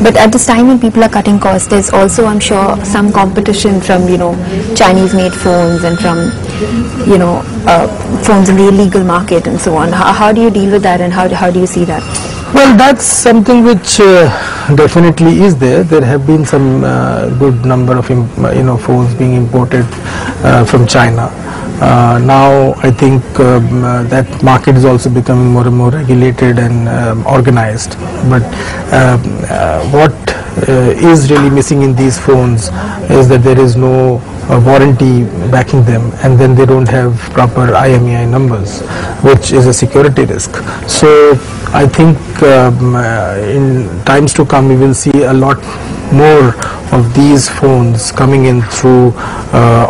But at this time when people are cutting costs, there's also, I'm sure, some competition from, Chinese-made phones and from, phones in the illegal market and so on. How do you deal with that, and how do you see that? Well, that's something which definitely is there. There have been some good number of phones being imported from China. Now I think that market is also becoming more and more regulated and organized. But what is really missing in these phones is that there is no warranty backing them, and then they don't have proper IMEI numbers, which is a security risk. So I think in times to come we will see a lot more of these phones coming in through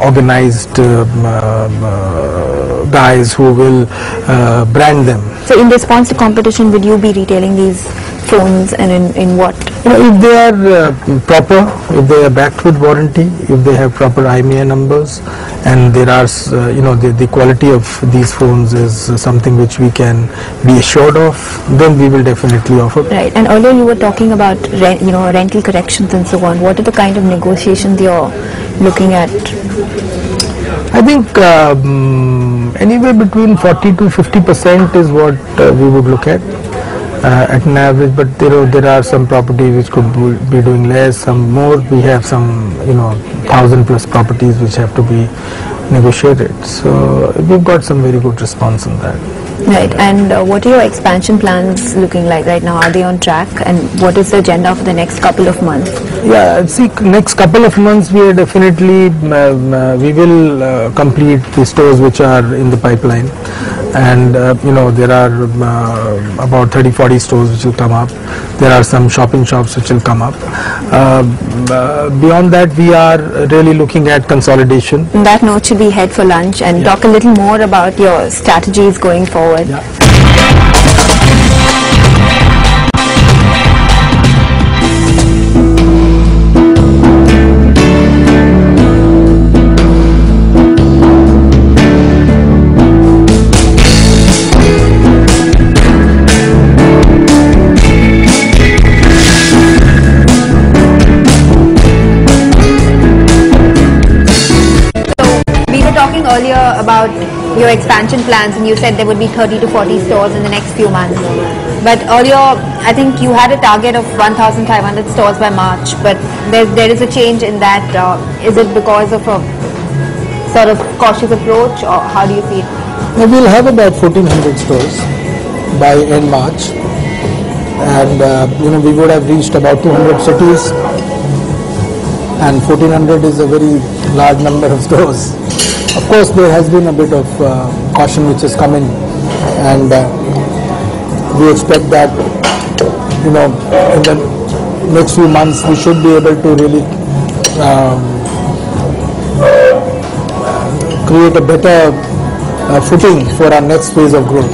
organized guys who will brand them. So in response to competition, would you be retailing these phones, and in what? If they are proper, if they are backed with warranty, if they have proper IMEI numbers, and there are, the quality of these phones is something which we can be assured of, then we will definitely offer. Right. And earlier you were talking about rental corrections and so on. What are the kind of negotiations you're looking at? I think anywhere between 40 to 50% is what we would look at an average, but there are some properties which could be doing less, some more. We have some 1,000+ properties which have to be negotiated. So we've got some very good response on that. Right. And what are your expansion plans looking like right now? Are they on track? And what is the agenda for the next couple of months? Yeah, see, next couple of months we are definitely we will complete the stores which are in the pipeline, and there are about 30-40 stores which will come up. There are some shopping shops which will come up. Beyond that, we are really looking at consolidation. On that note, should we head for lunch and talk a little more about your strategies going forward? Yeah. Earlier about your expansion plans, and you said there would be 30 to 40 stores in the next few months. But earlier, I think you had a target of 1,500 stores by March, but there is a change in that. Is it because of a sort of cautious approach, or how do you see it? Now we'll have about 1,400 stores by end March, and we would have reached about 200 cities, and 1,400 is a very large number of stores. Of course, there has been a bit of caution which has come in, and we expect that in the next few months we should be able to really create a better footing for our next phase of growth.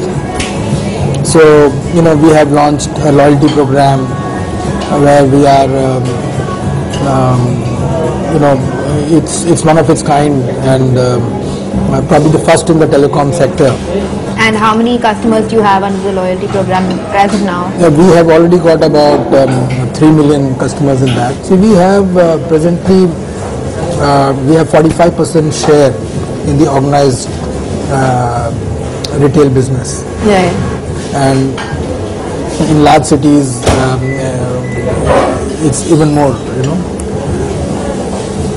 So we have launched a loyalty program where we are it's one of its kind, and probably the first in the telecom sector. And how many customers do you have under the loyalty program as of now? We have already got about 3 million customers in that. So we have presently we have 45% share in the organized retail business. Yeah. And in large cities it's even more,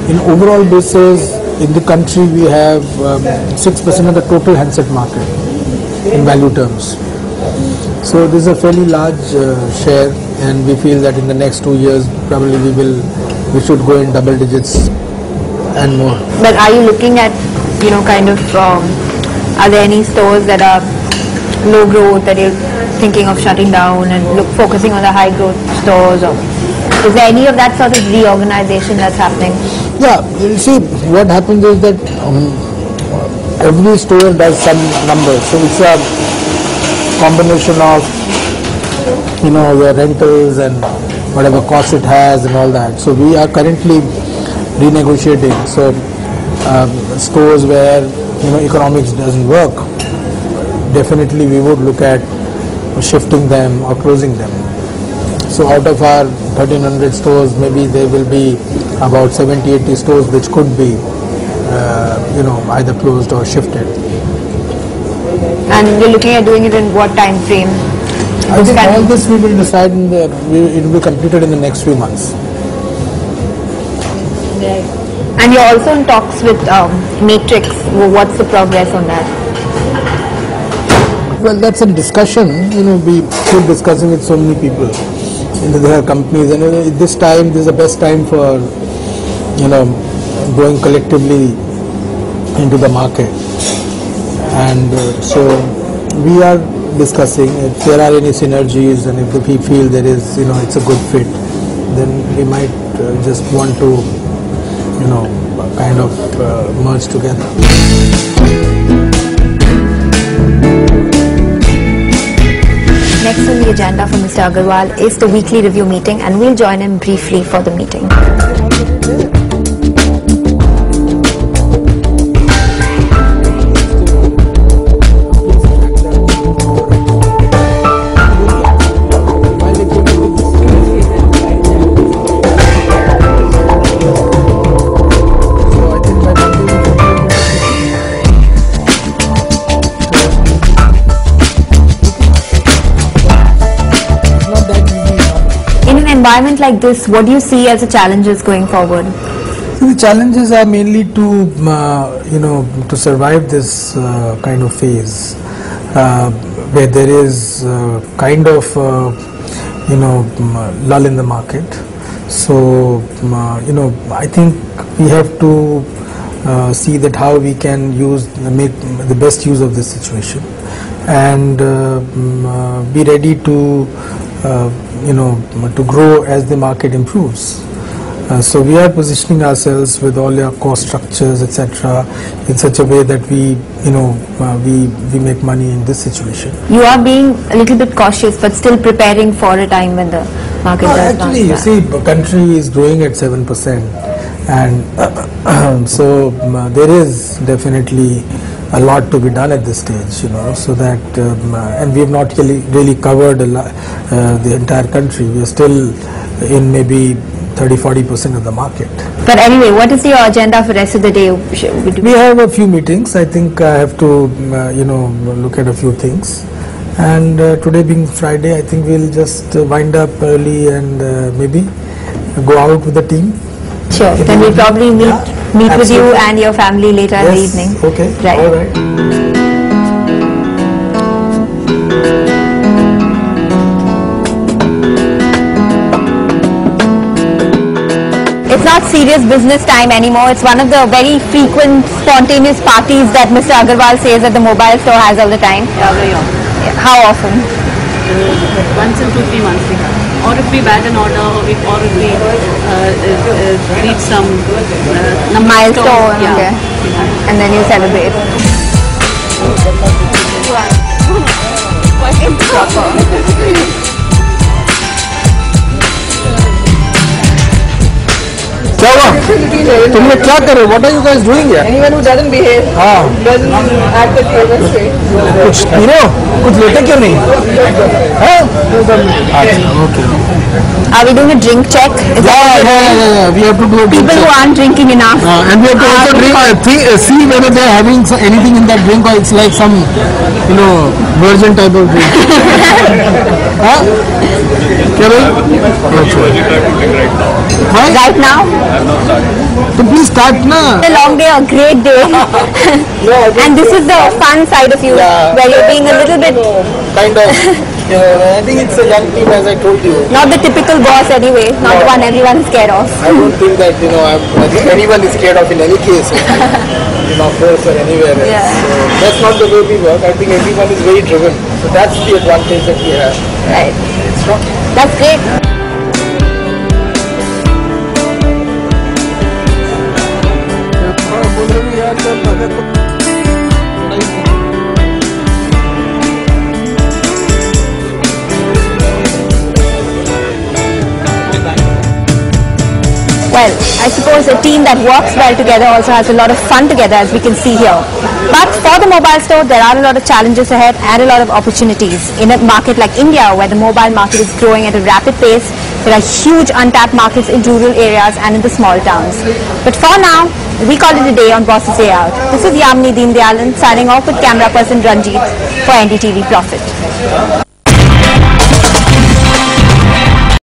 In overall basis, in the country we have 6% of the total handset market in value terms. So this is a fairly large share, and we feel that in the next 2 years probably we should go in double digits and more. But are you looking at, are there any stores that are low growth that you're thinking of shutting down and focusing on the high growth stores, or is there any of that sort of reorganization that's happening? Yeah, you see, what happens is that every store does some numbers, so it's a combination of your rentals and whatever cost it has and all that. So we are currently renegotiating. So stores where economics doesn't work, definitely we would look at shifting them or closing them. So out of our 1300 stores, maybe there will be about 70-80 stores which could be either closed or shifted. And you're looking at doing it in what time frame? I think all this we will decide it will be completed in the next few months. And you're also in talks with Matrix. What's the progress on that? Well, that's a discussion. We keep discussing with so many people in their companies, and this is the best time for going collectively into the market. And so we are discussing if there are any synergies, and if we feel there is it's a good fit, then we might just want to kind of merge together. Next on the agenda for Mr. Agarwal is the weekly review meeting, and we'll join him briefly for the meeting. Environment like this, what do you see as the challenges going forward? So the challenges are mainly to to survive this kind of phase where there is kind of lull in the market. So I think we have to see that how we can make the best use of this situation, and be ready to to grow as the market improves. So we are positioning ourselves with all our cost structures, etc., in such a way that we make money in this situation. You are being a little bit cautious, but still preparing for a time when the market does not. Actually, you see, the country is growing at 7%, and so there is definitely a lot to be done at this stage, so that and we have not really covered the entire country. We are still in maybe 30-40% of the market. But anyway, what is your agenda for the rest of the day? We have a few meetings. I think I have to look at a few things, and today being Friday, I think we'll just wind up early and maybe go out with the team. Sure. Then we'll probably meet with you and your family later in the evening. Okay. Right. All right. It's not serious business time anymore. It's one of the very frequent spontaneous parties that Mr. Agarwal says that the mobile store has all the time. Yeah, very often. How often? Once in 2-3 months we have. Or if we bag an order, or if we reach some milestone, yeah. Okay. And then you celebrate. तुमने क्या करे? What are you guys doing here? Anyone who doesn't behave, doesn't act with chemistry. कुछ कुछ लेते क्यों नहीं? Okay. Are we doing a drink check? Yeah. We have to do a drink People who check. aren't drinking enough. And we have to also drink, see whether they are having anything in that drink, or it's like some, virgin type of drink. Huh? Right now? So please start na. A long day, a great day. And this is the fun side of you, where you're being a little bit, Kind of. I think it's a young team, as I told you. not the typical boss anyway, not the one everyone's scared of. I don't think that I think anyone is scared of in any case, in office or anywhere else. Yeah. So that's not the way we work. I think everyone is very driven. So that's the advantage that we have. Right. It's not. That's great. Well, I suppose a team that works well together also has a lot of fun together, as we can see here. But for the mobile store, there are a lot of challenges ahead and a lot of opportunities. In a market like India, where the mobile market is growing at a rapid pace, there are huge untapped markets in rural areas and in the small towns. But for now, we call it a day on Boss's Day Out. This is Yamini Deen Dayalan signing off with camera person Ranjit for NDTV Profit.